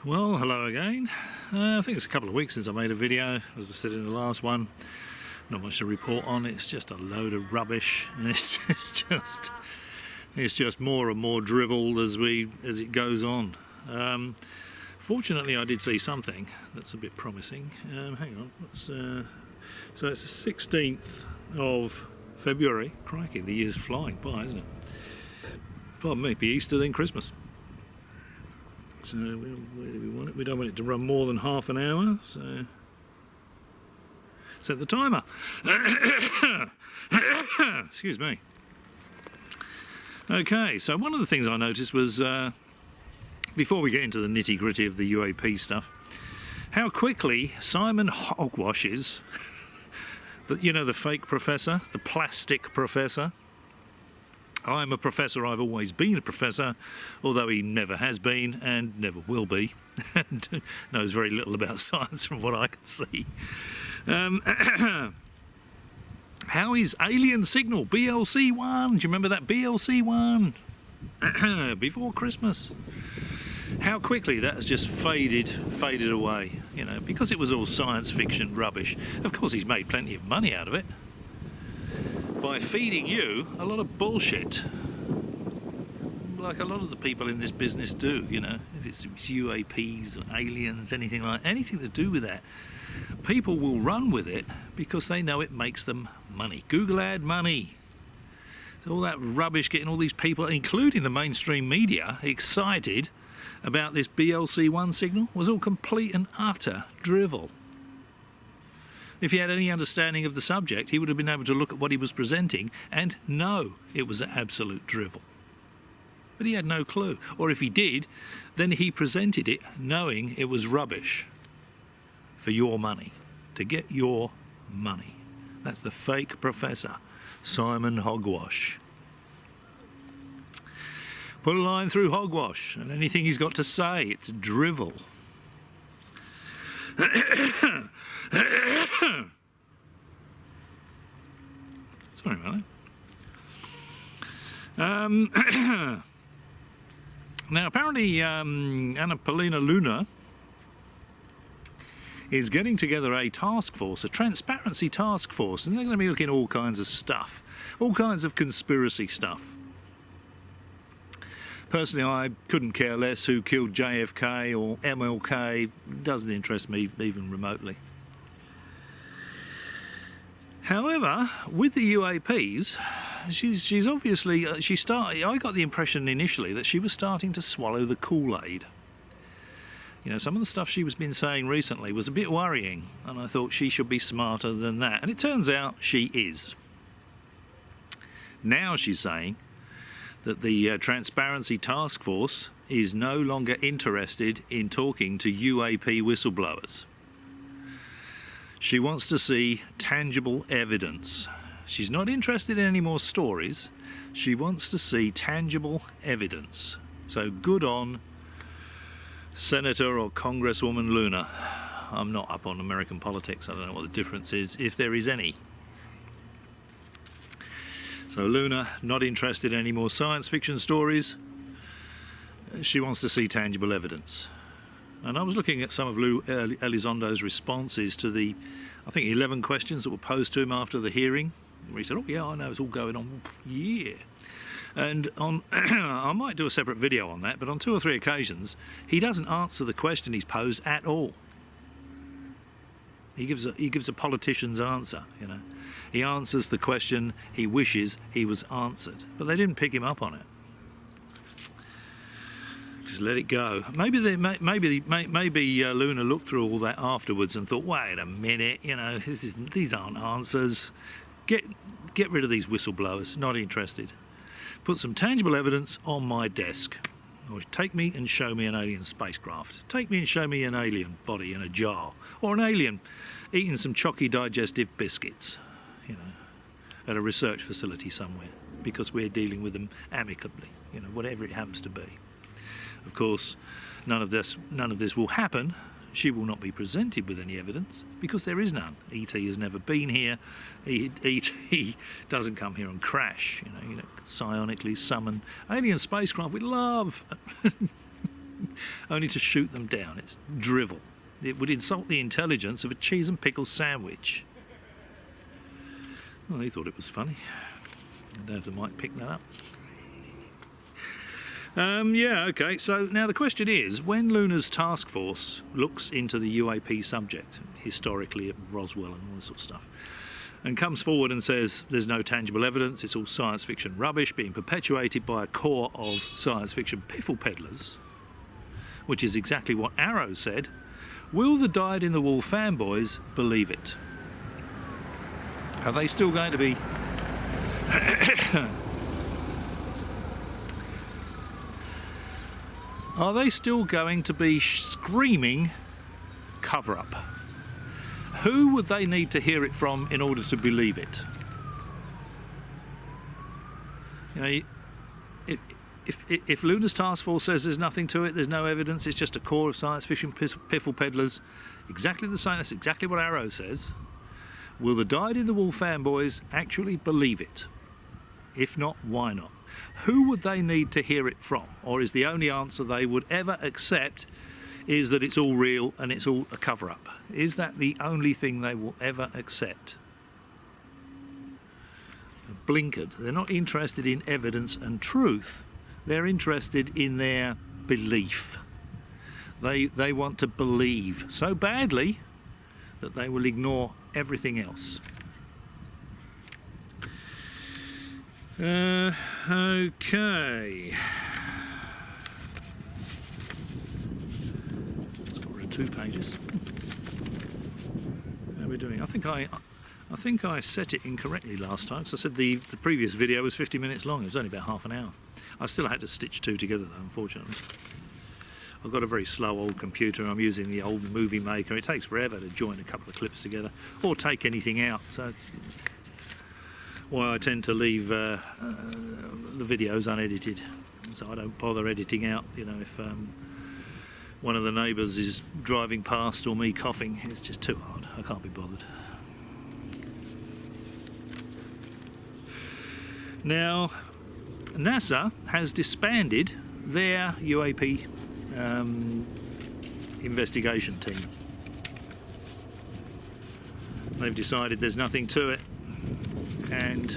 Well, hello again. I think it's a couple of weeks since I made a video. As I said in the last one, not much to report on. It's just a load of rubbish, and it's just more and more drivel as it goes on. Fortunately, I did see something that's a bit promising. Hang on, so it's the 16th of February. Crikey, the year's flying by, isn't it? Pardon me, be Easter then Christmas. So where do we want it? We don't want it to run more than half an hour, so set the timer. Excuse me. Okay, so one of the things I noticed was, before we get into the nitty-gritty of the UAP stuff, how quickly Simon hogwashes, the fake professor, the plastic professor. I'm a professor, I've always been a professor, although he never has been and never will be, and knows very little about science from what I can see. How is alien signal, BLC1, do you remember that BLC1? Before Christmas. How quickly that has just faded away, because it was all science fiction rubbish. Of course he's made plenty of money out of it by feeding you a lot of bullshit, like a lot of the people in this business do. If it's UAPs or aliens, anything to do with that, people will run with it because they know it makes them money. Google ad money. So all that rubbish, getting all these people, including the mainstream media, excited about this BLC1 signal was all complete and utter drivel. If he had any understanding of the subject, he would have been able to look at what he was presenting and know it was absolute drivel. But he had no clue. Or if he did, then he presented it knowing it was rubbish for your money, to get your money. That's the fake professor, Simon Hogwash. Put a line through Hogwash, and anything he's got to say, it's drivel. Sorry about that. Now, apparently, Anna Paulina Luna is getting together a task force, a transparency task force, and they're going to be looking at all kinds of stuff, all kinds of conspiracy stuff. Personally, I couldn't care less who killed JFK or MLK. Doesn't interest me even remotely. However, with the UAPs, she's obviously, I got the impression initially that she was starting to swallow the Kool-Aid. Some of the stuff she was been saying recently was a bit worrying, and I thought she should be smarter than that. And it turns out she is. Now she's saying that the Transparency Task Force is no longer interested in talking to UAP whistleblowers. She wants to see tangible evidence. She's not interested in any more stories. She wants to see tangible evidence. So good on Senator or Congresswoman Luna. I'm not up on American politics. I don't know what the difference is, if there is any. So Luna, not interested in any more science fiction stories. She wants to see tangible evidence. And I was looking at some of Elizondo's responses to the, I think, 11 questions that were posed to him after the hearing, where he said, oh yeah, I know, it's all going on, yeah. And on, I might do a separate video on that, but on 2 or 3 occasions, he doesn't answer the question he's posed at all. He gives a politician's answer, He answers the question he wishes he was answered, but they didn't pick him up on it. Just let it go. Maybe Luna looked through all that afterwards and thought, wait a minute, these aren't answers. Get rid of these whistleblowers. Not interested. Put some tangible evidence on my desk. Or take me and show me an alien spacecraft. Take me and show me an alien body in a jar. Or an alien eating some chalky digestive biscuits, at a research facility somewhere, because we're dealing with them amicably, whatever it happens to be. Of course, none of this will happen. She will not be presented with any evidence because there is none. ET has never been here. ET doesn't come here and crash. Psionically summon alien spacecraft with love. only to shoot them down. It's drivel. It would insult the intelligence of a cheese and pickle sandwich. Well, he thought it was funny. I don't know if the mic picked that up. Yeah, okay, so now the question is, when Luna's task force looks into the UAP subject, historically at Roswell and all this sort of stuff, and comes forward and says there's no tangible evidence, it's all science fiction rubbish being perpetuated by a core of science fiction piffle peddlers, which is exactly what Arrow said, will the dyed-in-the-wool fanboys believe it? Are they still going to be... Are they still going to be screaming cover-up? Who would they need to hear it from in order to believe it? You know, if Luna's task force says there's nothing to it, there's no evidence, it's just a core of science fiction piffle peddlers, exactly the same, that's exactly what Arrow says, will the dyed-in-the-wool fanboys actually believe it? If not, why not? Who would they need to hear it from? Or is the only answer they would ever accept is that it's all real and it's all a cover-up? Is that the only thing they will ever accept? Blinkered. They're not interested in evidence and truth. They're interested in their belief. They want to believe so badly that they will ignore everything else. Okay. It's got rid of 2 pages. How are we doing? I think I set it incorrectly last time. So I said the previous video was 50 minutes long. It was only about half an hour. I still had to stitch 2 together though, unfortunately. I've got a very slow old computer. I'm using the old movie maker. It takes forever to join a couple of clips together or take anything out. So it's why I tend to leave the videos unedited, so I don't bother editing out. You know, if one of the neighbours is driving past or me coughing, it's just too hard. I can't be bothered. Now, NASA has disbanded their UAP investigation team. They've decided there's nothing to it, and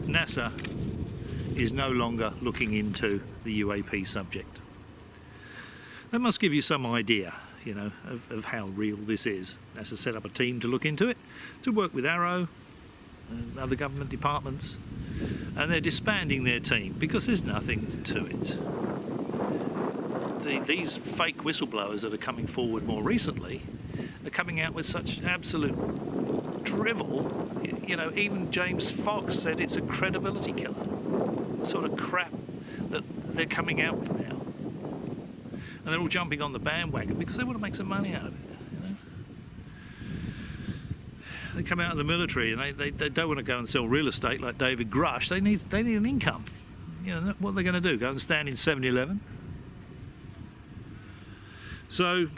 NASA is no longer looking into the UAP subject. That must give you some idea, you know, of how real this is. NASA set up a team to look into it, to work with Arrow and other government departments, and they're disbanding their team because there's nothing to it. These fake whistleblowers that are coming forward more recently are coming out with such absolute drivel. You know, even James Fox said it's a credibility killer. The sort of crap that they're coming out with now. And they're all jumping on the bandwagon because they want to make some money out of it. You know? They come out of the military and they don't want to go and sell real estate like David Grush. They need an income. You know, what are they going to do? Go and stand in 7-Eleven? So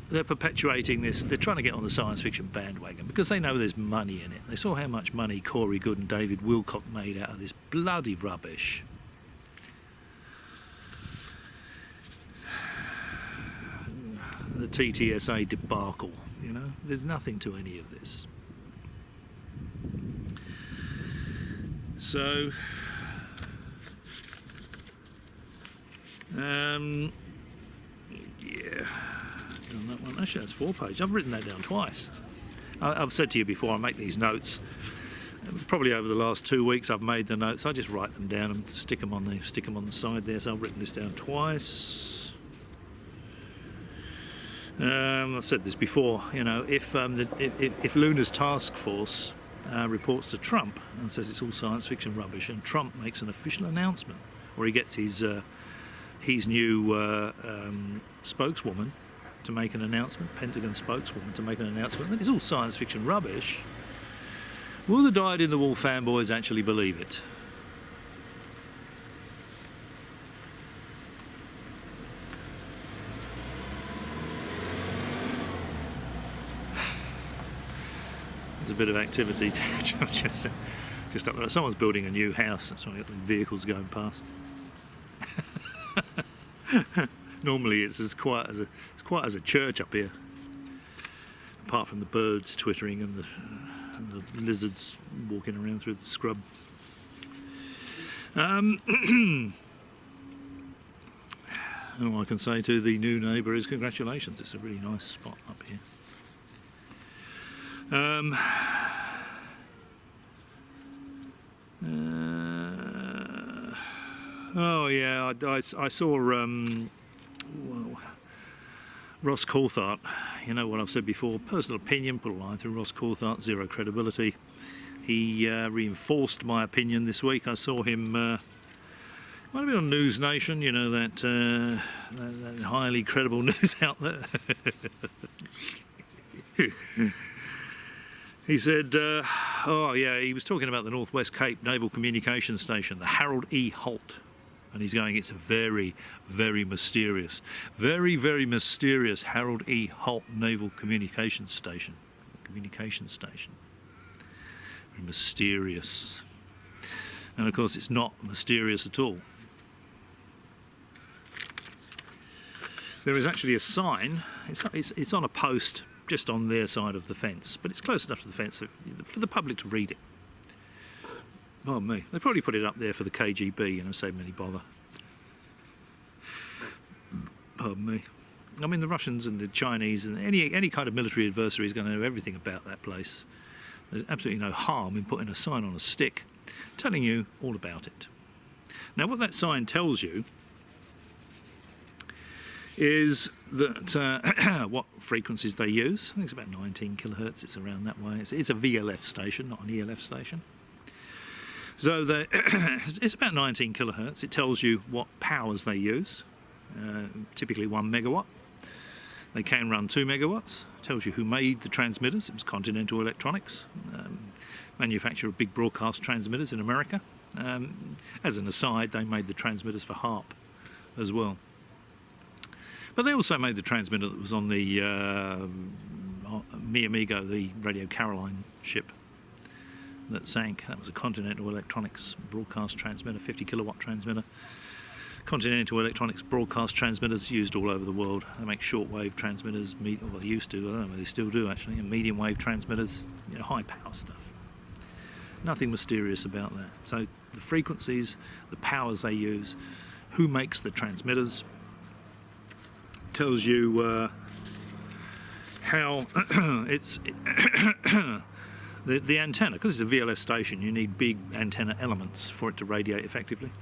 they're perpetuating this. They're trying to get on the science fiction bandwagon because they know there's money in it. They saw how much money Corey Goode and David Wilcock made out of this bloody rubbish. The TTSA debacle, you know, there's nothing to any of this. So, yeah, on that one. Actually, that's 4 pages. I've written that down twice. I've said to you before, I make these notes. Probably over the last 2 weeks, I've made the notes. I just write them down and stick them on the side there. So I've written this down twice. I've said this before. You know, if Luna's task force reports to Trump and says it's all science fiction rubbish, and Trump makes an official announcement, or he gets his new spokeswoman to make an announcement, Pentagon spokeswoman to make an announcement that it's all science fiction rubbish, will the dyed-in-the-wool fanboys actually believe it? There's a bit of activity just up there. Someone's building a new house. That's why I've got the vehicles going past. Normally it's as quiet as a church up here, apart from the birds twittering and the lizards walking around through the scrub. All I can say to the new neighbour is congratulations. It's a really nice spot up here. Oh yeah, I saw Ross Coulthart. You know what I've said before, personal opinion, put a line through Ross Coulthart, zero credibility. He reinforced my opinion this week. I saw him, might have been on News Nation, you know, that highly credible news outlet. He said, oh yeah, he was talking about the North West Cape Naval Communications Station, the Harold E. Holt. And he's going, it's a very, very mysterious, very, very mysterious Harold E. Holt Naval Communications Station. Very mysterious. And of course, it's not mysterious at all. There is actually a sign, it's on a post just on their side of the fence, but it's close enough to the fence for the public to read it. Pardon me. They probably put it up there for the KGB, you know, save them any bother. Pardon me. I mean, the Russians and the Chinese and any kind of military adversary is going to know everything about that place. There's absolutely no harm in putting a sign on a stick telling you all about it. Now, what that sign tells you is that what frequencies they use. I think it's about 19 kilohertz. It's around that way. It's a VLF station, not an ELF station. So it's about 19 kilohertz. It tells you what powers they use, typically 1 megawatt. They can run 2 megawatts. It tells you who made the transmitters. It was Continental Electronics, manufacturer of big broadcast transmitters in America. As an aside, they made the transmitters for HARP as well. But they also made the transmitter that was on the Mi Amigo, the Radio Caroline ship that sank. That was a Continental Electronics broadcast transmitter, 50 kilowatt transmitter. Continental Electronics broadcast transmitters used all over the world. They make shortwave transmitters, well, they used to, I don't know whether they still do actually, and medium wave transmitters, you know, high power stuff. Nothing mysterious about that. So the frequencies, the powers they use, who makes the transmitters, tells you how it's the antenna, because it's a VLF station, you need big antenna elements for it to radiate effectively.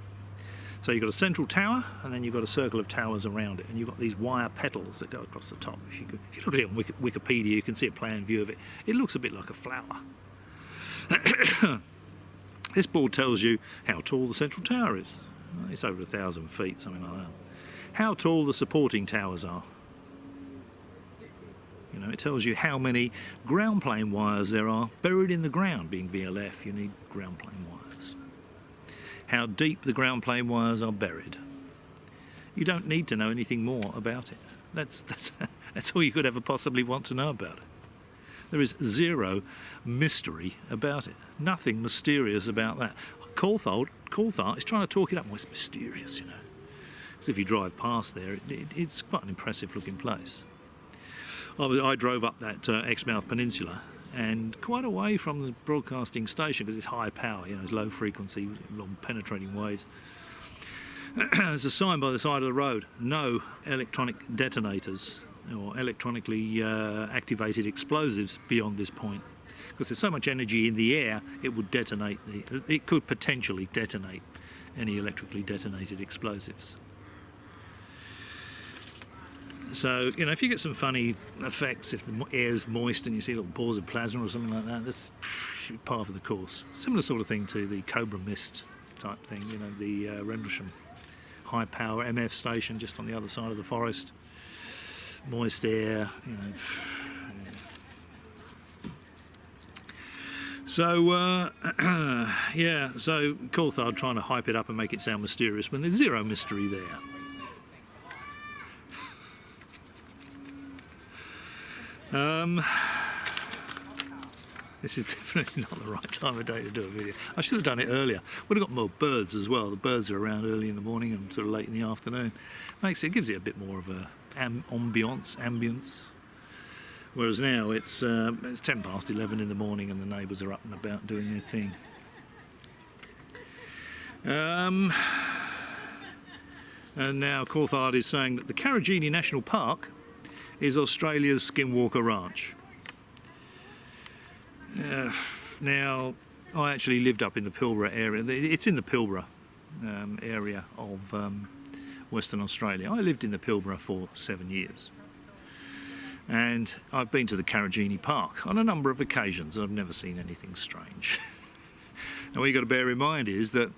So you've got a central tower, and then you've got a circle of towers around it, and you've got these wire petals that go across the top. If you look at it on Wikipedia, you can see a plan view of it. It looks a bit like a flower. This board tells you how tall the central tower is. It's over 1,000 feet, something like that. How tall the supporting towers are. You know, it tells you how many ground plane wires there are buried in the ground. Being VLF, you need ground plane wires. How deep the ground plane wires are buried. You don't need to know anything more about it. That's all you could ever possibly want to know about it. There is zero mystery about it. Nothing mysterious about that. Coulthart is trying to talk it up. Well, it's mysterious, you know. Because if you drive past there, it's quite an impressive looking place. I drove up that Exmouth Peninsula and quite away from the broadcasting station because it's high power, you know, it's low frequency, long penetrating waves. There's a sign by the side of the road, no electronic detonators or electronically activated explosives beyond this point. Because there's so much energy in the air, it would detonate, it could potentially detonate any electrically detonated explosives. So, you know, if you get some funny effects, if the air's moist and you see little pores of plasma or something like that, that's par for the course. Similar sort of thing to the Cobra Mist type thing, you know, the Rendlesham high power MF station just on the other side of the forest. Moist air, you know. So, yeah, so Coulthard trying to hype it up and make it sound mysterious when there's zero mystery there. This is definitely not the right time of day to do a video. I should have done it earlier. Would have got more birds as well. The birds are around early in the morning and sort of late in the afternoon. Gives it a bit more of a ambience. Whereas now it's 10 past 11 in the morning and the neighbours are up and about doing their thing. And now Coulthart is saying that the Karijini National Park is Australia's Skinwalker Ranch. Now, I actually lived up in the Pilbara area. It's in the Pilbara area of Western Australia. I lived in the Pilbara for 7 years. And I've been to the Karijini Park on a number of occasions, and I've never seen anything strange. Now, what you've got to bear in mind is that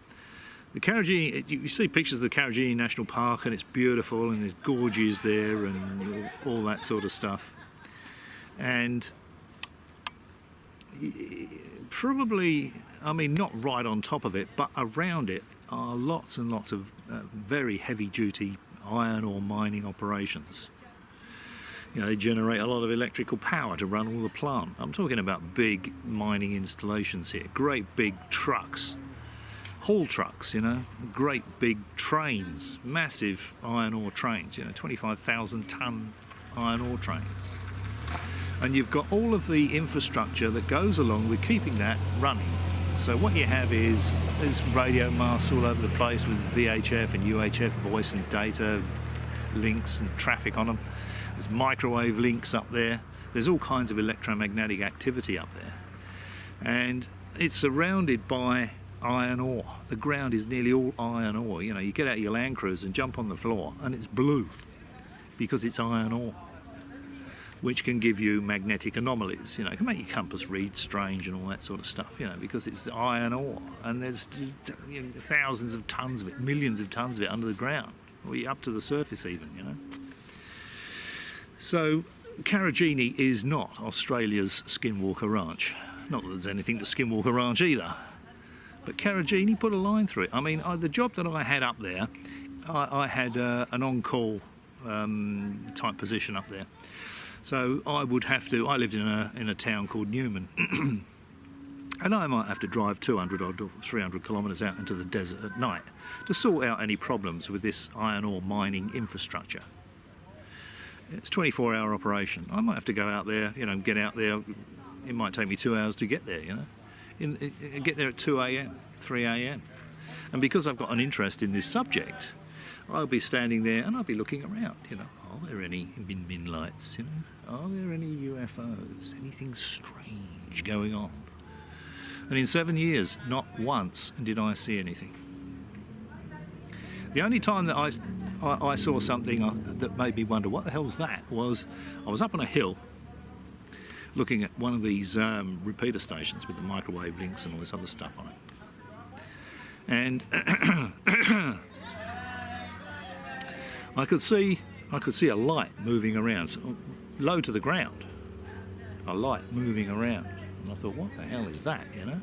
the Karijini, you see pictures of the Karijini National Park, and it's beautiful, and there's gorges there, and all that sort of stuff. And probably, I mean, not right on top of it, but around it are lots and lots of very heavy-duty iron ore mining operations. You know, they generate a lot of electrical power to run all the plant. I'm talking about big mining installations here, great big trucks, haul trucks, you know, great big trains, massive iron ore trains, you know, 25,000 tonne iron ore trains. And you've got all of the infrastructure that goes along with keeping that running. So what you have is there's radio masts all over the place with VHF and UHF voice and data links and traffic on them. There's microwave links up there. There's all kinds of electromagnetic activity up there. And it's surrounded by iron ore. The ground is nearly all iron ore. You know, you get out your Land Cruiser and jump on the floor and it's blue because it's iron ore, which can give you magnetic anomalies. You know, it can make your compass read strange and all that sort of stuff, you know, because it's iron ore. And there's thousands of tons of it, millions of tons of it under the ground, or up to the surface even, you know. So Karijini is not Australia's Skinwalker Ranch. Not that there's anything to Skinwalker Ranch either. But Karijini, put a line through it. I mean, the job that I had up there, I had an on-call type position up there. So I would have to, I lived in a town called Newman. And I might have to drive 200 or 300 kilometres out into the desert at night to sort out any problems with this iron ore mining infrastructure. It's a 24-hour operation. I might have to go out there, you know, get out there. It might take me 2 hours to get there, you know. Get there at 2 a.m., 3 a.m. And because I've got an interest in this subject, I'll be standing there and I'll be looking around, you know. Are there any bin lights, you know? Are there any UFOs? Anything strange going on? And in 7 years, not once did I see anything. The only time that I saw something that made me wonder what the hell was that was I was up on a hill looking at one of these repeater stations with the microwave links and all this other stuff on it. And I could see a light moving around, low to the ground. A light moving around. And I thought, what the hell is that, you know?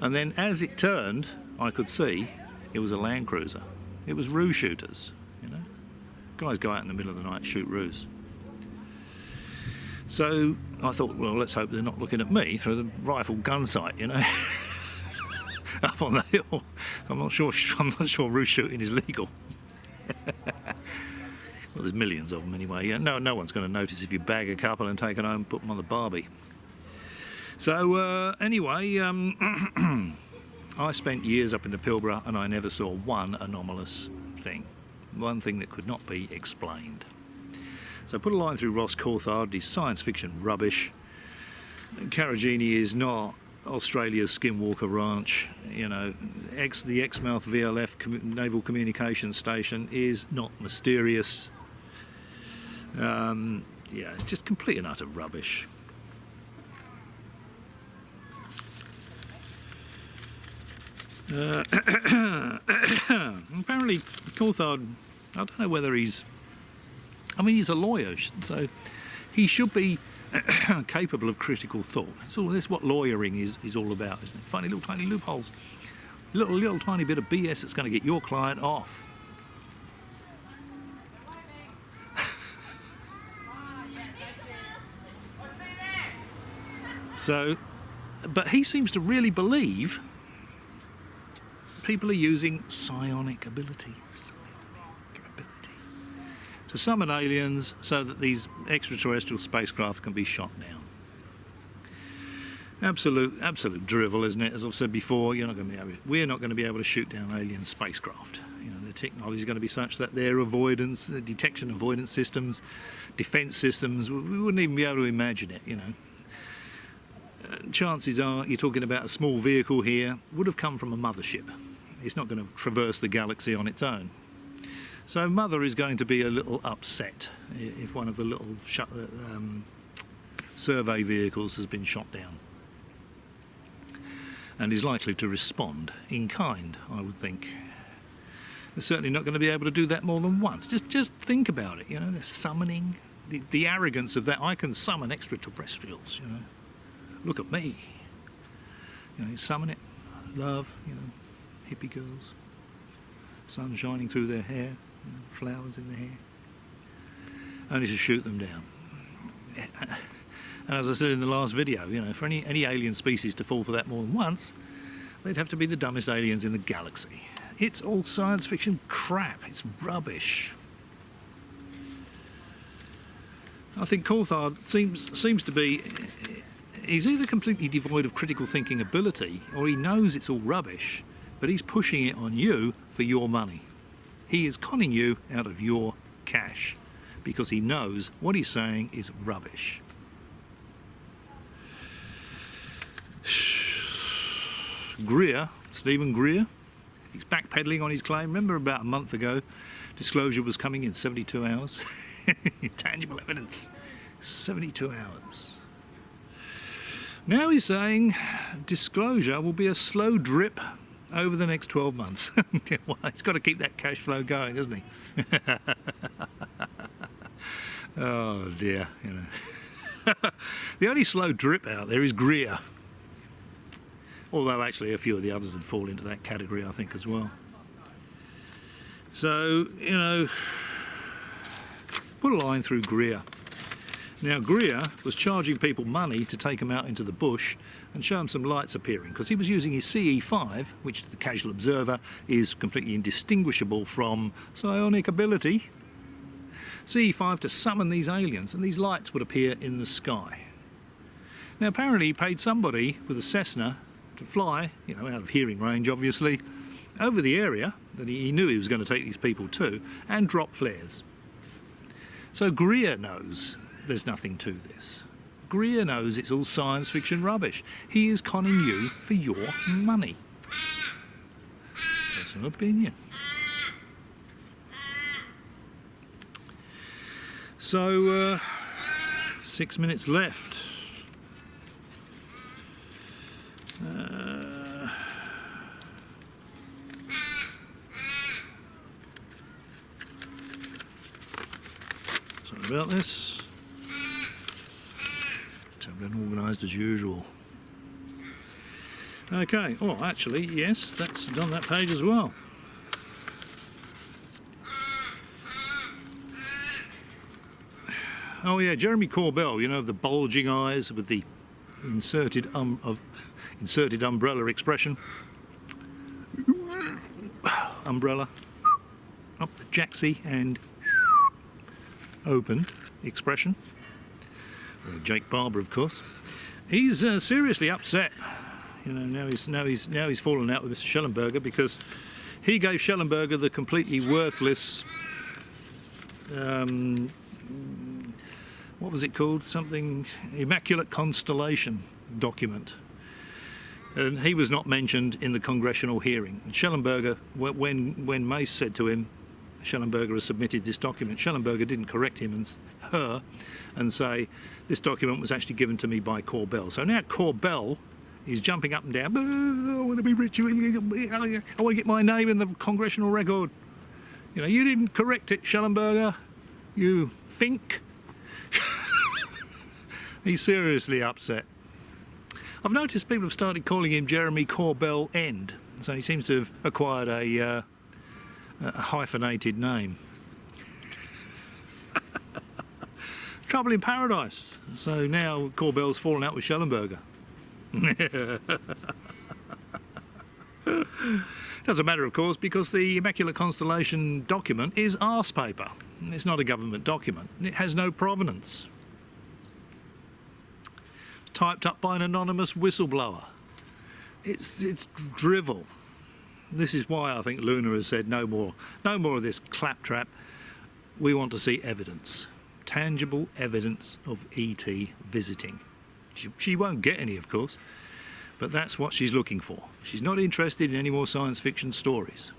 And then as it turned, I could see it was a Land Cruiser. It was roo shooters, you know. Guys go out in the middle of the night and shoot roos. So I thought, well, let's hope they're not looking at me through the rifle gun sight, you know. Up on the hill. I'm not sure roo shooting is legal. Well, there's millions of them anyway. No one's going to notice if you bag a couple and take it home and put them on the barbie. So anyway, I spent years up in the Pilbara and I never saw one anomalous thing. One thing that could not be explained. So put a line through Ross Coulthart, his science fiction rubbish. Karijini is not Australia's Skinwalker Ranch. You know, the Exmouth VLF Naval Communications Station is not mysterious. Yeah, it's just complete and utter rubbish. Apparently Coulthart, I don't know whether he's a lawyer, so he should be capable of critical thought. So that's what lawyering is all about, isn't it? Finding little tiny loopholes, little tiny bit of BS that's going to get your client off. So But he seems to really believe people are using psionic ability. To summon aliens so that these extraterrestrial spacecraft can be shot down. Absolute drivel, isn't it? As I've said before, we're not going to be able to shoot down alien spacecraft. The technology is going to be such that their avoidance, the detection avoidance systems, defence systems, we wouldn't even be able to imagine it. Chances are you're talking about a small vehicle here, would have come from a mothership. It's not going to traverse the galaxy on its own. So Mother is going to be a little upset if one of the little survey vehicles has been shot down, and is likely to respond in kind, I would think. They're certainly not going to be able to do that more than once. Just think about it, they're summoning, the arrogance of that. I can summon extraterrestrials, look at me. You summon it, love, hippie girls, sun shining through their hair, flowers in their hair, only to shoot them down. And as I said in the last video, for any alien species to fall for that more than once, they'd have to be the dumbest aliens in the galaxy. It's all science fiction crap. It's rubbish. I think Coulthart seems to be... He's either completely devoid of critical thinking ability, or he knows it's all rubbish, but he's pushing it on you for your money. He is conning you out of your cash because he knows what he's saying is rubbish. Greer, Stephen Greer, he's backpedaling on his claim. Remember about a month ago, disclosure was coming in 72 hours? Tangible evidence, 72 hours. Now he's saying disclosure will be a slow drip over the next 12 months. Well, he's got to keep that cash flow going, hasn't he? Oh dear, The only slow drip out there is Greer. Although actually a few of the others would fall into that category, I think, as well. So, put a line through Greer. Now, Greer was charging people money to take them out into the bush and show them some lights appearing, because he was using his CE5, which to the casual observer is completely indistinguishable from psionic ability. CE5 to summon these aliens, and these lights would appear in the sky. Now, apparently he paid somebody with a Cessna to fly, out of hearing range, obviously, over the area that he knew he was going to take these people to, and drop flares. So Greer knows there's nothing to this. Greer knows it's all science fiction rubbish. He is conning you for your money. Personal opinion. So, 6 minutes left. Sorry about this. Been organised as usual. Okay, oh actually, yes, that's done that page as well. Oh yeah, Jeremy Corbell, the bulging eyes with the inserted umbrella expression. Umbrella. Up the jacksie and open expression. Jake Barber, of course. He's seriously upset. Now he's fallen out with Mr. Schellenberger because he gave Schellenberger the completely worthless. What was it called? Something Immaculate Constellation document. And he was not mentioned in the congressional hearing. And Schellenberger, when Mace said to him, Schellenberger has submitted this document, Schellenberger didn't correct him and her and say, this document was actually given to me by Corbell. So now Corbell is jumping up and down, I want to be rich, I want to get my name in the congressional record. You didn't correct it, Schellenberger, you think. He's seriously upset. I've noticed people have started calling him Jeremy Corbell End, so he seems to have acquired a hyphenated name. Trouble in paradise. So now Corbell's fallen out with Schellenberger. Doesn't matter, of course, because the Immaculate Constellation document is arse paper. It's not a government document. It has no provenance. Typed up by an anonymous whistleblower. It's drivel. This is why I think Luna has said no more of this claptrap. We want to see evidence, tangible evidence of ET visiting. She won't get any, of course, but that's what she's looking for. She's not interested in any more science fiction stories.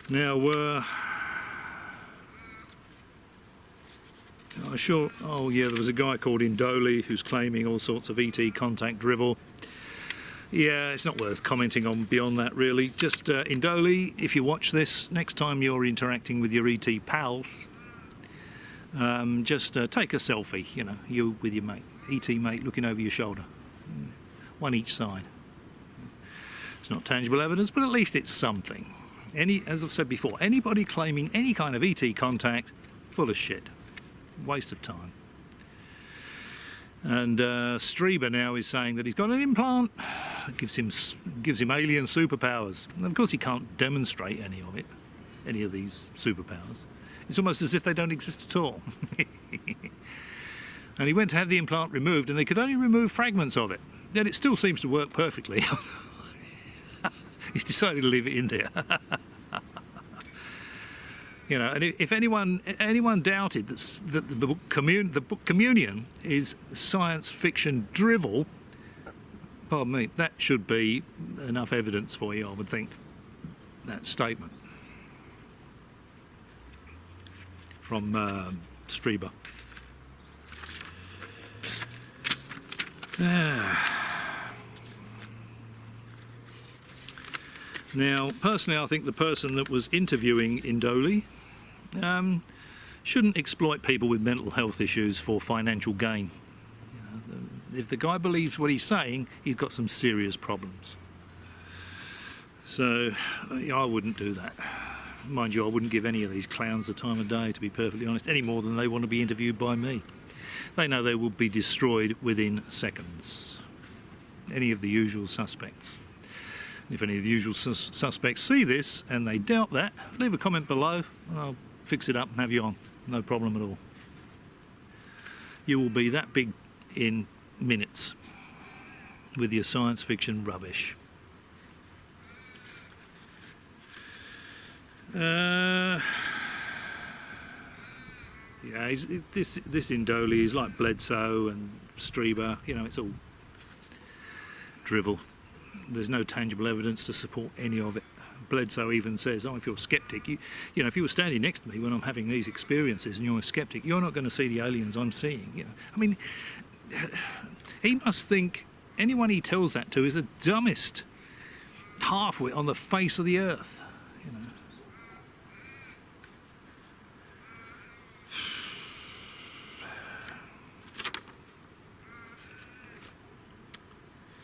Now, oh yeah, there was a guy called Indoli who's claiming all sorts of ET contact drivel. Yeah, it's not worth commenting on beyond that, really. Just Indoli, if you watch this, next time you're interacting with your ET pals, just take a selfie, you know, you with your mate, ET mate looking over your shoulder. One each side. It's not tangible evidence, but at least it's something. As I've said before, anybody claiming any kind of ET contact, full of shit. Waste of time. And Strieber now is saying that he's got an implant that gives him alien superpowers. And of course he can't demonstrate any of these superpowers. It's almost as if they don't exist at all. And he went to have the implant removed and they could only remove fragments of it. Yet it still seems to work perfectly. He's decided to leave it in there. You know, and if anyone doubted that the book Communion is science fiction drivel, pardon me, that should be enough evidence for you, I would think. That statement from Strieber. Now, personally, I think the person that was interviewing Indoli shouldn't exploit people with mental health issues for financial gain. You know, if the guy believes what he's saying, he's got some serious problems. So, I wouldn't do that. Mind you, I wouldn't give any of these clowns the time of day, to be perfectly honest, any more than they want to be interviewed by me. They know they will be destroyed within seconds. Any of the usual suspects. If any of the usual suspects see this and they doubt that, leave a comment below and I'll fix it up and have you on. No problem at all. You will be that big in minutes with your science fiction rubbish. Yeah, this Indoli is like Bledsoe and Strieber. You know, it's all drivel. There's no tangible evidence to support any of it. Bledsoe even says, oh, if you're a skeptic, you know, if you were standing next to me when I'm having these experiences and you're a skeptic, you're not going to see the aliens I'm seeing. You know, I mean, he must think anyone he tells that to is the dumbest halfwit on the face of the earth. You know.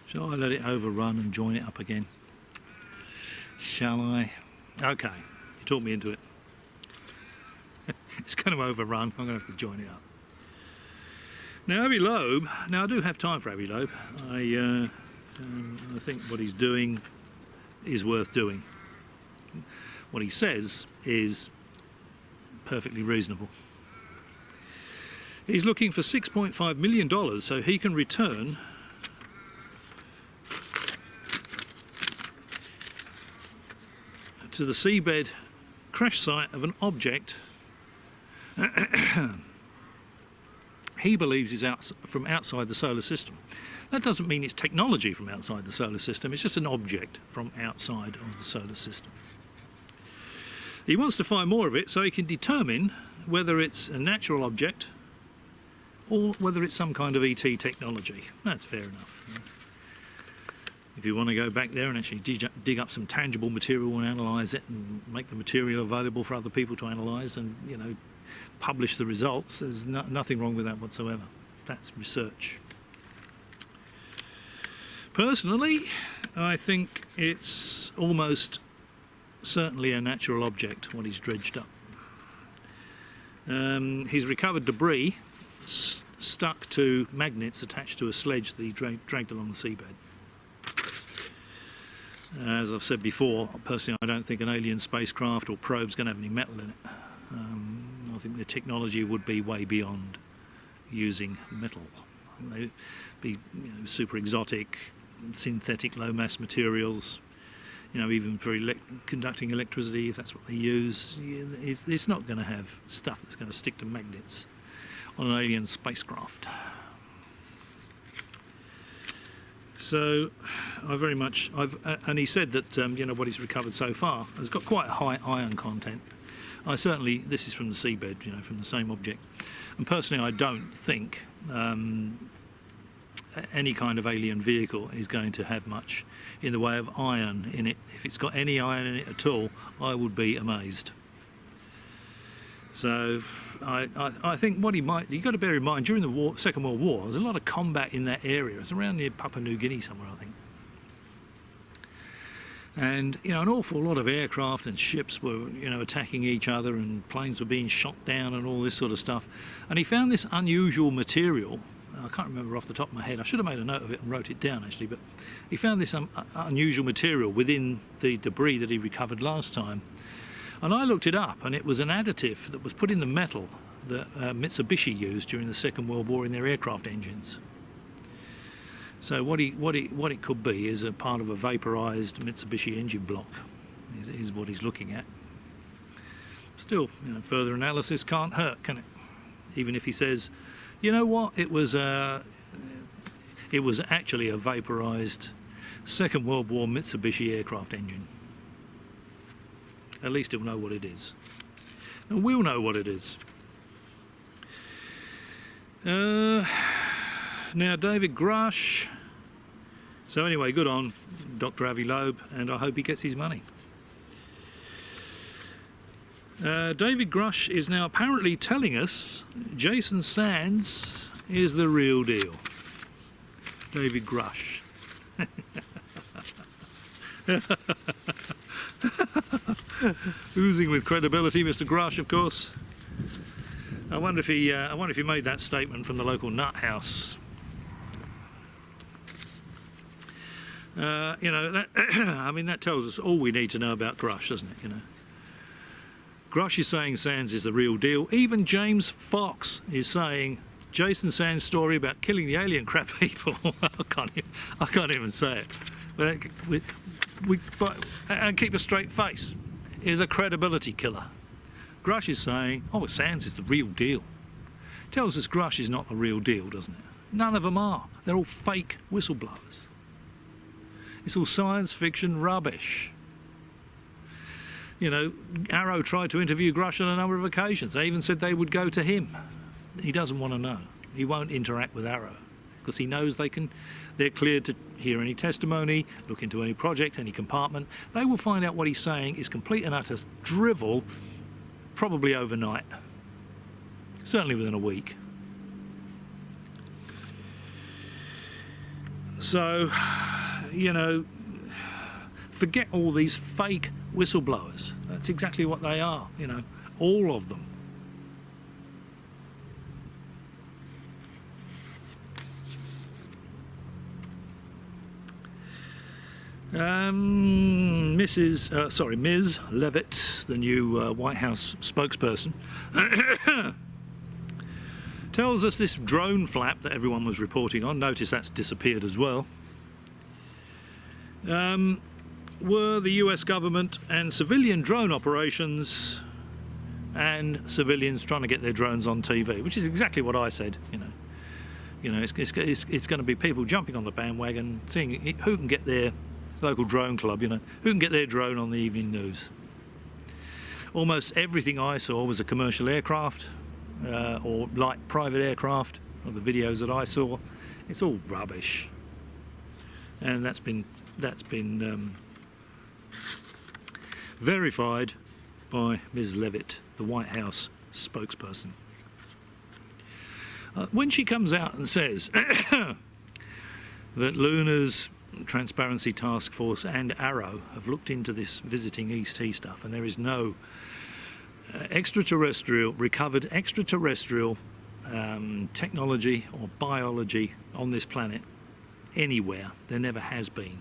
Shall I let it overrun and join it up again? Shall I? Okay, you talked me into it. It's going to overrun, I'm going to have to join it up. Now, Abbey Loeb, now I do have time for Abbey Loeb. I think what he's doing is worth doing. What he says is perfectly reasonable. He's looking for $6.5 million so he can return to the seabed crash site of an object he believes is from outside the solar system. That doesn't mean it's technology from outside the solar system, it's just an object from outside of the solar system. He wants to find more of it so he can determine whether it's a natural object or whether it's some kind of ET technology. That's fair enough. If you want to go back there and actually dig up some tangible material and analyse it and make the material available for other people to analyse and, you know, publish the results, there's nothing wrong with that whatsoever. That's research. Personally, I think it's almost certainly a natural object, what he's dredged up. He's recovered debris stuck to magnets attached to a sledge that he dragged along the seabed. As I've said before, personally I don't think an alien spacecraft or probe's going to have any metal in it. I think the technology would be way beyond using metal. They'd be super exotic, synthetic low mass materials, even for conducting electricity, if that's what they use. It's not going to have stuff that's going to stick to magnets on an alien spacecraft. So and he said that what he's recovered so far has got quite a high iron content. This is from the seabed, from the same object, and personally I don't think any kind of alien vehicle is going to have much in the way of iron in it. If it's got any iron in it at all, I would be amazed. So I think what you've got to bear in mind, during the Second World War, there's a lot of combat in that area. It's around near Papua New Guinea somewhere, I think. And an awful lot of aircraft and ships were attacking each other, and planes were being shot down and all this sort of stuff. And he found this unusual material. I can't remember off the top of my head. I should have made a note of it and wrote it down actually, but he found this unusual material within the debris that he recovered last time. And I looked it up, and it was an additive that was put in the metal that Mitsubishi used during the Second World War in their aircraft engines. So what it could be is a part of a vaporized Mitsubishi engine block, is what he's looking at. Still, further analysis can't hurt, can it? Even if he says, it was actually a vaporized Second World War Mitsubishi aircraft engine. At least he'll know what it is. And we'll know what it is. Now, David Grush. So anyway, good on Dr. Avi Loeb, and I hope he gets his money. David Grush is now apparently telling us Jason Sands is the real deal. David Grush. Oozing with credibility, Mr. Grush, of course. I wonder if he made that statement from the local nut house. That tells us all we need to know about Grush, doesn't it? Grush is saying Sands is the real deal. Even James Fox is saying Jason Sands' story about killing the alien crab people. I can't even say it. And keep a straight face. Is a credibility killer. Grush is saying, Sands is the real deal. Tells us Grush is not the real deal, doesn't it? None of them are. They're all fake whistleblowers. It's all science fiction rubbish. Arrow tried to interview Grush on a number of occasions. They even said they would go to him. He doesn't want to know. He won't interact with Arrow because he knows they're cleared to hear any testimony, look into any project, any compartment. They will find out what he's saying is complete and utter drivel, probably overnight. Certainly within a week. So, forget all these fake whistleblowers. That's exactly what they are, all of them. Ms. Levitt, the new White House spokesperson, tells us this drone flap that everyone was reporting on, notice that's disappeared as well, were the US government and civilian drone operations and civilians trying to get their drones on TV, which is exactly what I said, it's going to be people jumping on the bandwagon, seeing who can get their local drone club, who can get their drone on the evening news. Almost everything I saw was a commercial aircraft or light private aircraft, or the videos that I saw. It's all rubbish, and that's been verified by Ms. Levitt, the White House spokesperson. When she comes out and says that Luna's Transparency Task Force and Arrow have looked into this visiting ET stuff, and there is no recovered extraterrestrial technology or biology on this planet anywhere. There never has been.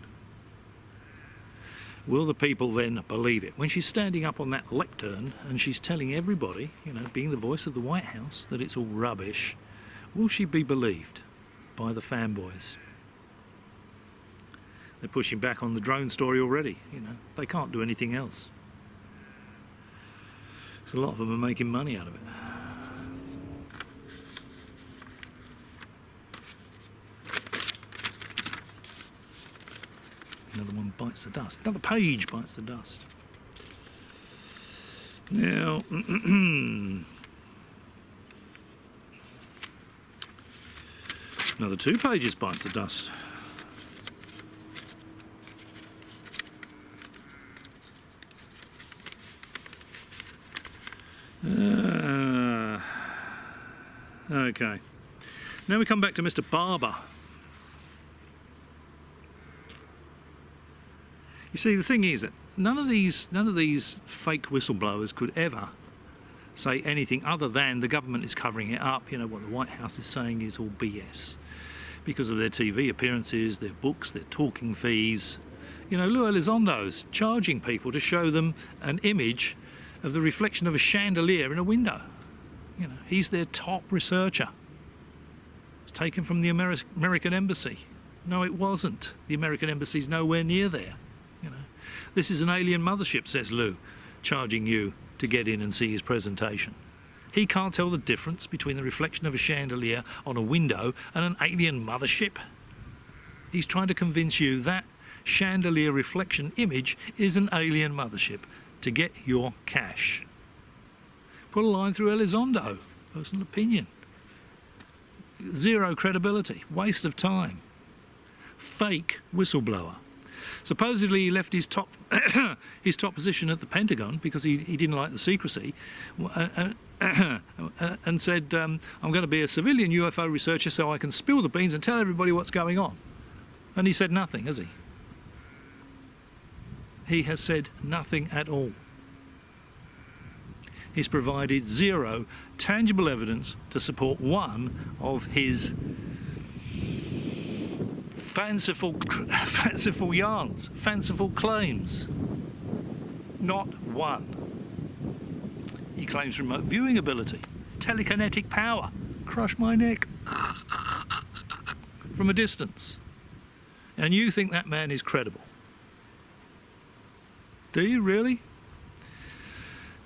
Will the people then believe it? When she's standing up on that lectern and she's telling everybody, you know, being the voice of the White House, that it's all rubbish, will she be believed by the fanboys? They're pushing back on the drone story already, you know. They can't do anything else. So a lot of them are making money out of it. Another one bites the dust. Another page bites the dust. Now, another 2 pages bites the dust. Okay. Now we come back to Mr. Barber. You see, the thing is that none of these fake whistleblowers could ever say anything other than the government is covering it up. You know, what the White House is saying is all BS because of their TV appearances, their books, their talking fees. You know, Lou Elizondo's charging people to show them an image of the reflection of a chandelier in a window. You know, he's their top researcher. It's taken from the American Embassy. No, it wasn't. The American Embassy's nowhere near there. You know, this is an alien mothership, says Lou, charging you to get in and see his presentation. He can't tell the difference between the reflection of a chandelier on a window and an alien mothership. He's trying to convince you that chandelier reflection image is an alien mothership to get your cash. Put a line through Elizondo, personal opinion. Zero credibility, waste of time. Fake whistleblower. Supposedly he left his top position at the Pentagon because he didn't like the secrecy, and said, I'm going to be a civilian UFO researcher so I can spill the beans and tell everybody what's going on. And he said nothing, has he? He has said nothing at all. He's provided zero tangible evidence to support one of his fanciful yarns, fanciful claims. Not one. He claims remote viewing ability, telekinetic power, crush my neck, from a distance. And you think that man is credible? Do you really?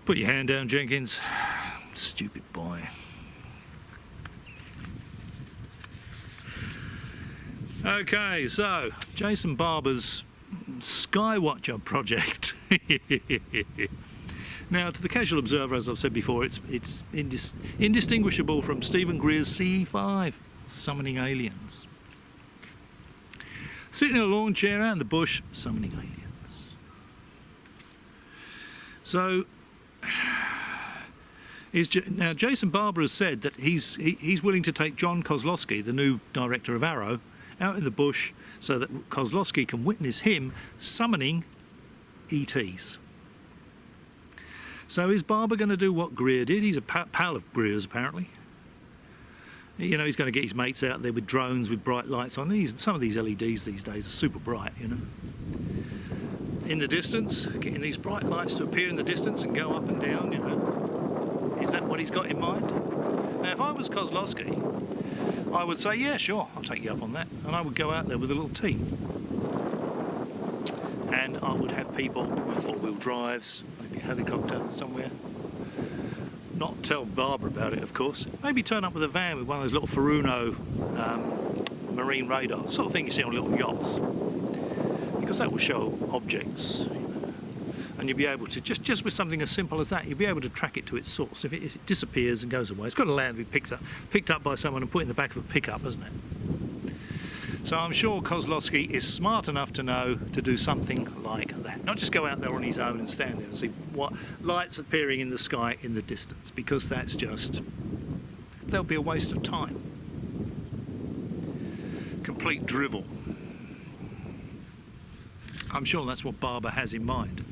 Put your hand down, Jenkins. Stupid boy. Okay, so Jason Barber's Skywatcher project. Now, to the casual observer, as I've said before, it's indistinguishable from Stephen Greer's CE5, summoning aliens. Sitting in a lawn chair out in the bush, summoning aliens. So, now Jason Barber has said that he's willing to take John Kozlowski, the new director of Arrow, out in the bush so that Kozlowski can witness him summoning ETs. So is Barber going to do what Greer did? He's a pal of Greer's, apparently. You know, he's going to get his mates out there with drones with bright lights on. Some of these LEDs these days are super bright, you know. In the distance, getting these bright lights to appear in the distance and go up and down, you know. Is that what he's got in mind? Now, if I was Kozlowski, I would say, yeah, sure, I'll take you up on that. And I would go out there with a little team. And I would have people with four-wheel drives, maybe a helicopter somewhere. Not tell Barber about it, of course. Maybe turn up with a van with one of those little Furuno marine radars, sort of thing you see on little yachts. Because that will show objects. And you'll be able to, just with something as simple as that, you'll be able to track it to its source. If it disappears and goes away, it's got to land and be picked up by someone and put in the back of a pickup, isn't it? So I'm sure Kozlowski is smart enough to know to do something like that. Not just go out there on his own and stand there and see what lights appearing in the sky in the distance, because that'll be a waste of time. Complete drivel. I'm sure that's what Barber has in mind.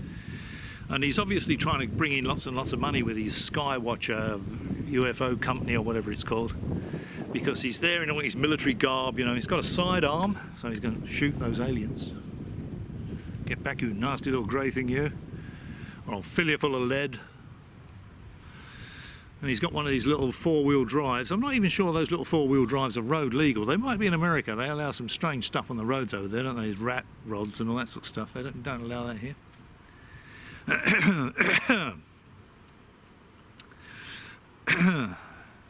And he's obviously trying to bring in lots and lots of money with his Skywatcher UFO company or whatever it's called, because he's there in all his military garb, you know, he's got a sidearm, so he's going to shoot those aliens. Get back, you nasty little grey thing, you, or I'll fill you full of lead. And he's got one of these little four-wheel drives. I'm not even sure those little four-wheel drives are road legal. They might be in America. They allow some strange stuff on the roads over there, don't they? Rat rods and all that sort of stuff. They don't allow that here.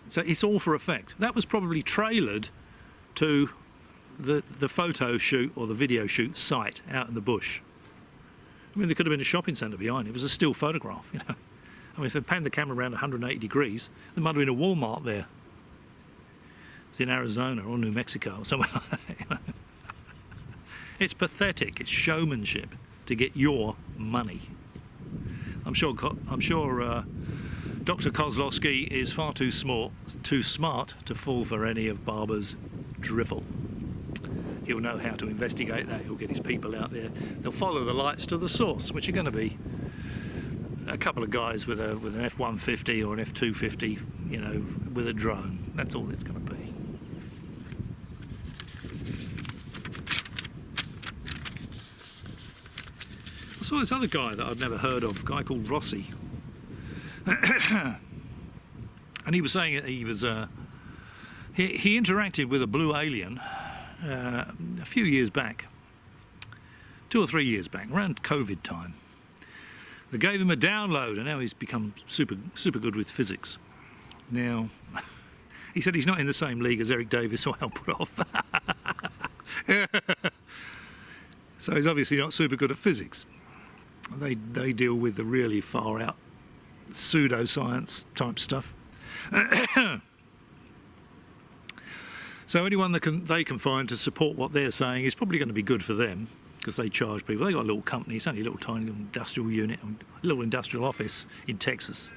So it's all for effect. That was probably trailered to the photo shoot or the video shoot site out in the bush. I mean, there could have been a shopping centre behind it. It was a still photograph, you know. I mean, if they panned the camera around 180 degrees, there might have been a Walmart there. It's in Arizona or New Mexico or somewhere like that, you know. It's pathetic. It's showmanship to get your money. I'm sure Dr. Kozlowski is far too smart to fall for any of Barber's drivel. He'll know how to investigate that. He'll get his people out there. They'll follow the lights to the source, which are going to be a couple of guys with an F-150 or an F-250, you know, with a drone. That's all it's going to be. I saw this other guy that I'd never heard of, a guy called Rossi. And he was saying that he was he interacted with a blue alien a few years back, 2 or 3 years back, around COVID time. They gave him a download, and now he's become super good with physics. Now, he said he's not in the same league as Eric Davis, so I'll put off. So he's obviously not super good at physics. They deal with the really far out pseudoscience type stuff. So anyone that they can find to support what they're saying is probably going to be good for them, because they charge people. They got a little company, it's only a little tiny little industrial unit, a little industrial office in Texas,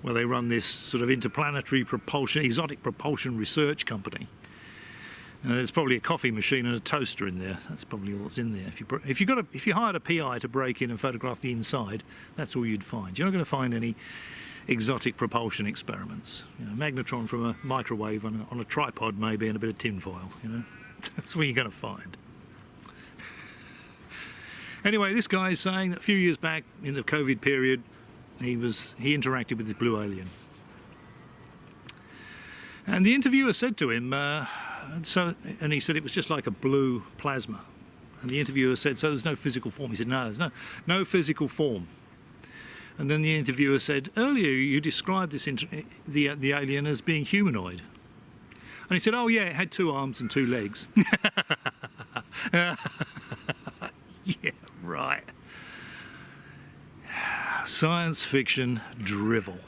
where they run this sort of interplanetary propulsion, exotic propulsion research company. There's probably a coffee machine and a toaster in there. That's probably all that's in there. If you hired a PI to break in and photograph the inside, that's all you'd find. You're not going to find any exotic propulsion experiments. You know, magnetron from a microwave on a tripod maybe, and a bit of tin foil. You know, that's what you're going to find. Anyway, this guy is saying that a few years back in the COVID period, he interacted with this blue alien, and the interviewer said to him, and he said it was just like a blue plasma, and the interviewer said, so there's no physical form? He said, no, there's no physical form. And then the interviewer said, earlier you described the alien as being humanoid. And he said, oh yeah, it had 2 arms and 2 legs. Yeah, right. Science fiction drivel.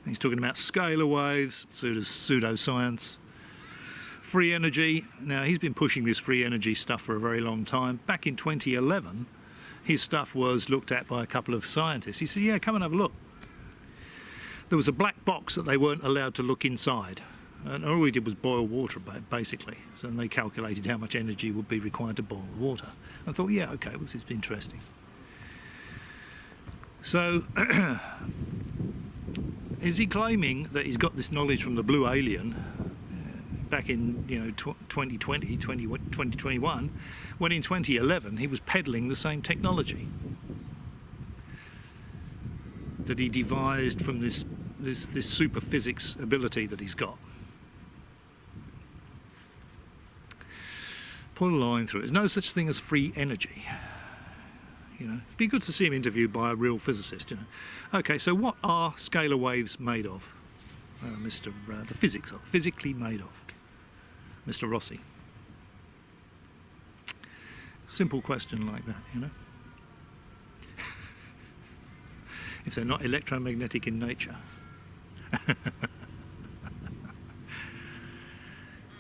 He's talking about scalar waves, pseudoscience, free energy. Now, he's been pushing this free energy stuff for a very long time. Back in 2011, his stuff was looked at by a couple of scientists. He said, yeah, come and have a look. There was a black box that they weren't allowed to look inside. And all we did was boil water, basically. So then they calculated how much energy would be required to boil the water. I thought, yeah, okay, well, this is interesting. So, is he claiming that he's got this knowledge from the blue alien back in 2020, 2021, when in 2011 he was peddling the same technology that he devised from this super physics ability that he's got? Put a line through it. There's no such thing as free energy. You know, it'd be good to see him interviewed by a real physicist. You know, okay. So what are scalar waves made of, the physics are physically made of, Mr. Rossi? Simple question like that, you know. If they're not electromagnetic in nature.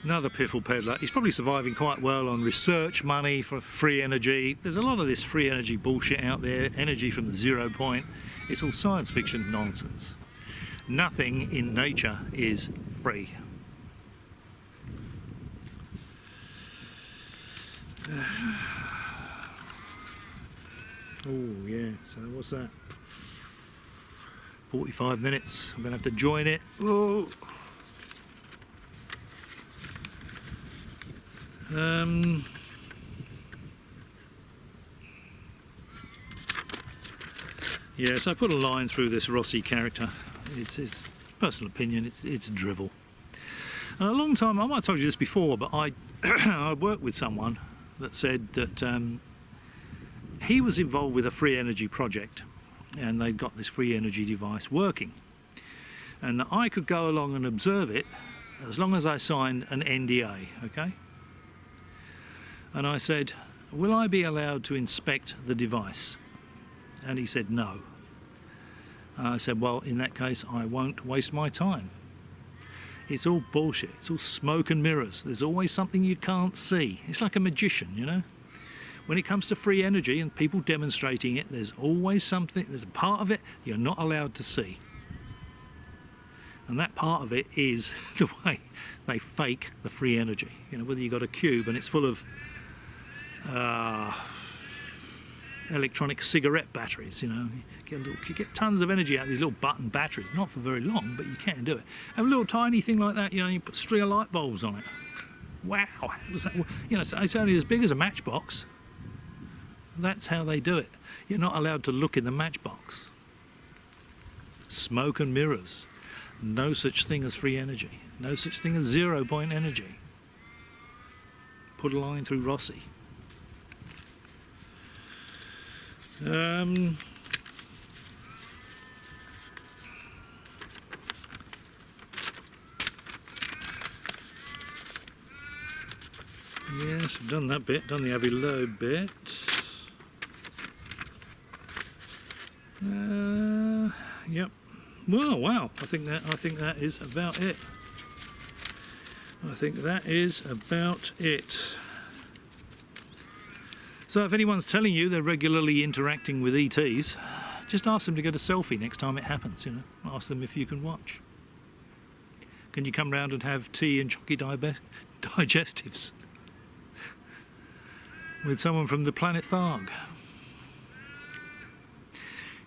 Another piffle peddler. He's probably surviving quite well on research money for free energy. There's a lot of this free energy bullshit out there, energy from the 0 point. It's all science fiction nonsense. Nothing in nature is free. Oh yeah, so what's that? 45 minutes. I'm going to have to join it. Oh. Yeah, so I put a line through this Rossi character. It's personal opinion, it's drivel. And a long time, I might have told you this before, but I I worked with someone that said that he was involved with a free energy project, and they'd got this free energy device working, and that I could go along and observe it as long as I signed an NDA, okay? And I said, will I be allowed to inspect the device? And he said no. I said, well, in that case, I won't waste my time. It's all bullshit. It's all smoke and mirrors. There's always something you can't see. It's like a magician, you know? When it comes to free energy and people demonstrating it, there's always something, there's a part of it you're not allowed to see. And that part of it is the way they fake the free energy. You know, whether you've got a cube and it's full of electronic cigarette batteries, you know, you get tons of energy out of these little button batteries, not for very long, but you can do it. Have a little tiny thing like that, you know, you put a string of light bulbs on it. Wow, you know, it's only as big as a matchbox. That's how they do it. You're not allowed to look in the matchbox. Smoke and mirrors. No such thing as free energy. No such thing as 0 point energy. Put a line through Rossi. Yes, I've done that bit, done the heavy load bit. Yep. Well, wow. I think that is about it. I think that is about it. So if anyone's telling you they're regularly interacting with ETs, just ask them to get a selfie next time it happens, you know. Ask them if you can watch. Can you come round and have tea and chalky digestives with someone from the planet Tharg?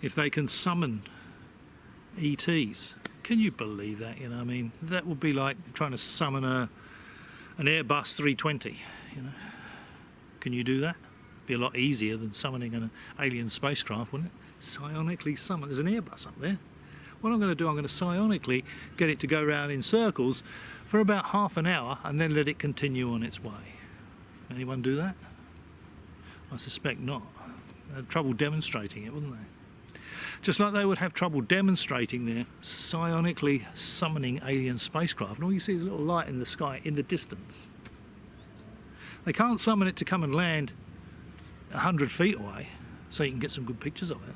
If they can summon ETs, can you believe that? You know, I mean, that would be like trying to summon an Airbus 320. You know, can you do that? Be a lot easier than summoning an alien spacecraft, wouldn't it? Psionically summon. There's an Airbus up there. What I'm going to do, I'm going to psionically get it to go round in circles for about half an hour and then let it continue on its way. Anyone do that? I suspect not. They'd have trouble demonstrating it, wouldn't they? Just like they would have trouble demonstrating their psionically summoning alien spacecraft. And all you see is a little light in the sky in the distance. They can't summon it to come and land 100 feet away so you can get some good pictures of it.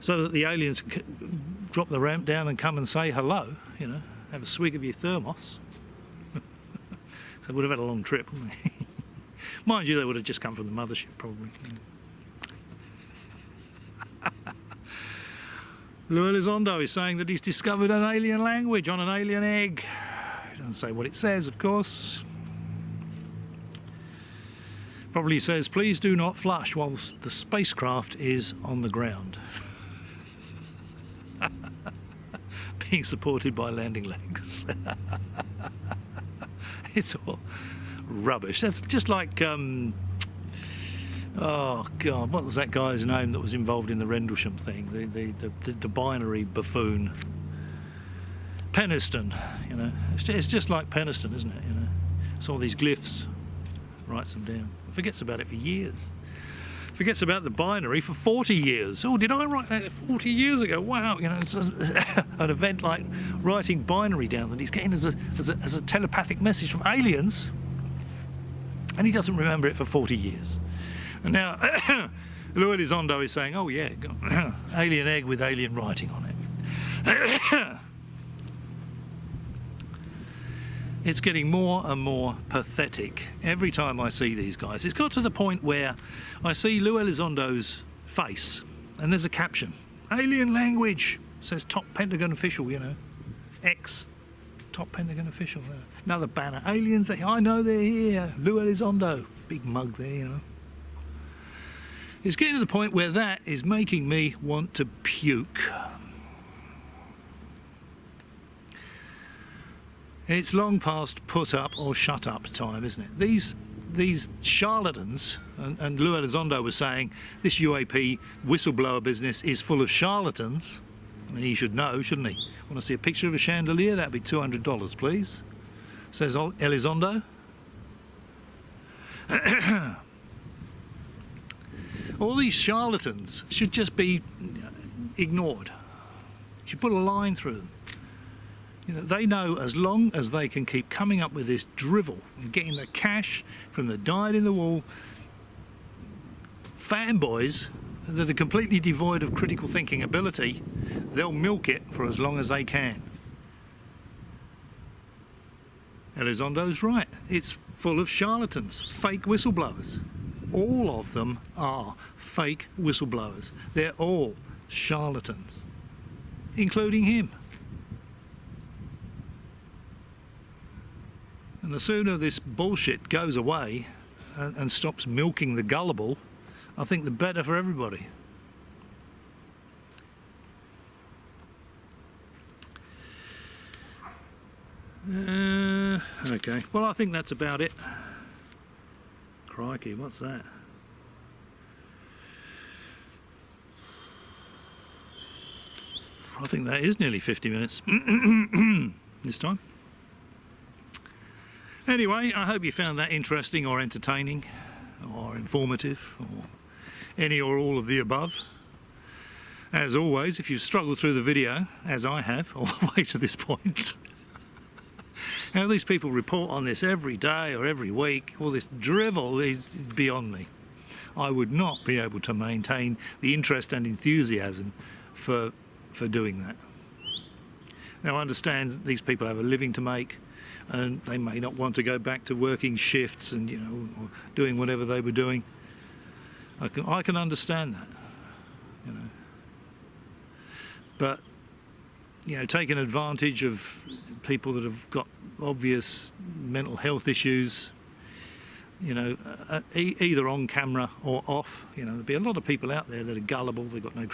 So that the aliens can drop the ramp down and come and say hello, you know, have a swig of your thermos. So they would have had a long trip, wouldn't they? Mind you, they would have just come from the mothership, probably. Elizondo is saying that he's discovered an alien language on an alien egg. He doesn't say what it says, of course. Probably says, please do not flush whilst the spacecraft is on the ground. Being supported by landing legs. It's all rubbish. That's just like, oh God, what was that guy's name that was involved in the Rendlesham thing? The binary buffoon. Peniston, you know. It's just like Peniston, isn't it? You know, it's all these glyphs. Writes them down. Forgets about it for years. Forgets about the binary for 40 years. Oh, did I write that 40 years ago? Wow, you know, it's an event like writing binary down that he's getting as a telepathic message from aliens, and he doesn't remember it for 40 years. And now, Elizondo is saying, oh yeah, alien egg with alien writing on it. It's getting more and more pathetic every time I see these guys. It's got to the point where I see Lou Elizondo's face and there's a caption. Alien language, says top Pentagon official, you know. X, top Pentagon official. Another banner. Aliens, I know they're here. Lou Elizondo. Big mug there, you know. It's getting to the point where that is making me want to puke. It's long past put up or shut up time, isn't it? These charlatans, and Lou Elizondo was saying this UAP whistleblower business is full of charlatans. I mean, he should know, shouldn't he? Want to see a picture of a chandelier? That'd be $200, please. Says Elizondo. All these charlatans should just be ignored. You should put a line through them. You know, they know as long as they can keep coming up with this drivel and getting the cash from the dyed-in-the-wool fanboys that are completely devoid of critical thinking ability, they'll milk it for as long as they can. Elizondo's right. It's full of charlatans, fake whistleblowers. All of them are fake whistleblowers. They're all charlatans, including him. And the sooner this bullshit goes away and stops milking the gullible, I think the better for everybody. Okay, well, I think that's about it. Crikey, what's that? I think that is nearly 50 minutes this time. Anyway, I hope you found that interesting or entertaining or informative or any or all of the above. As always, if you've struggled through the video, as I have, all the way to this point, how these people report on this every day or every week, all this drivel is beyond me. I would not be able to maintain the interest and enthusiasm for doing that. Now, I understand that these people have a living to make, and they may not want to go back to working shifts and, you know, or doing whatever they were doing. I can understand that, you know. But, you know, taking advantage of people that have got obvious mental health issues, you know, either on camera or off, you know, there'll be a lot of people out there that are gullible, they've got no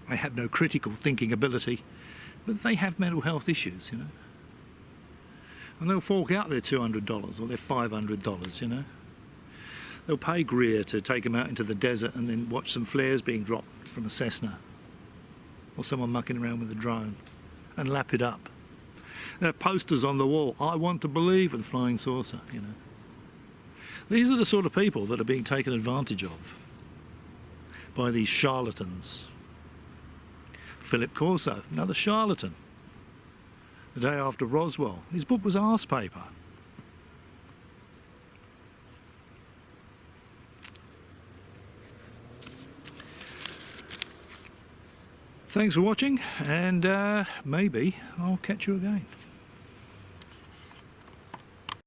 they have no critical thinking ability, but they have mental health issues, you know. And they'll fork out their $200 or their $500, you know. They'll pay Greer to take them out into the desert and then watch some flares being dropped from a Cessna or someone mucking around with a drone and lap it up. They have posters on the wall, I want to believe, with a flying saucer, you know. These are the sort of people that are being taken advantage of by these charlatans. Philip Corso, another charlatan. The day after Roswell, his book was arse paper. Thanks for watching, and maybe I'll catch you again.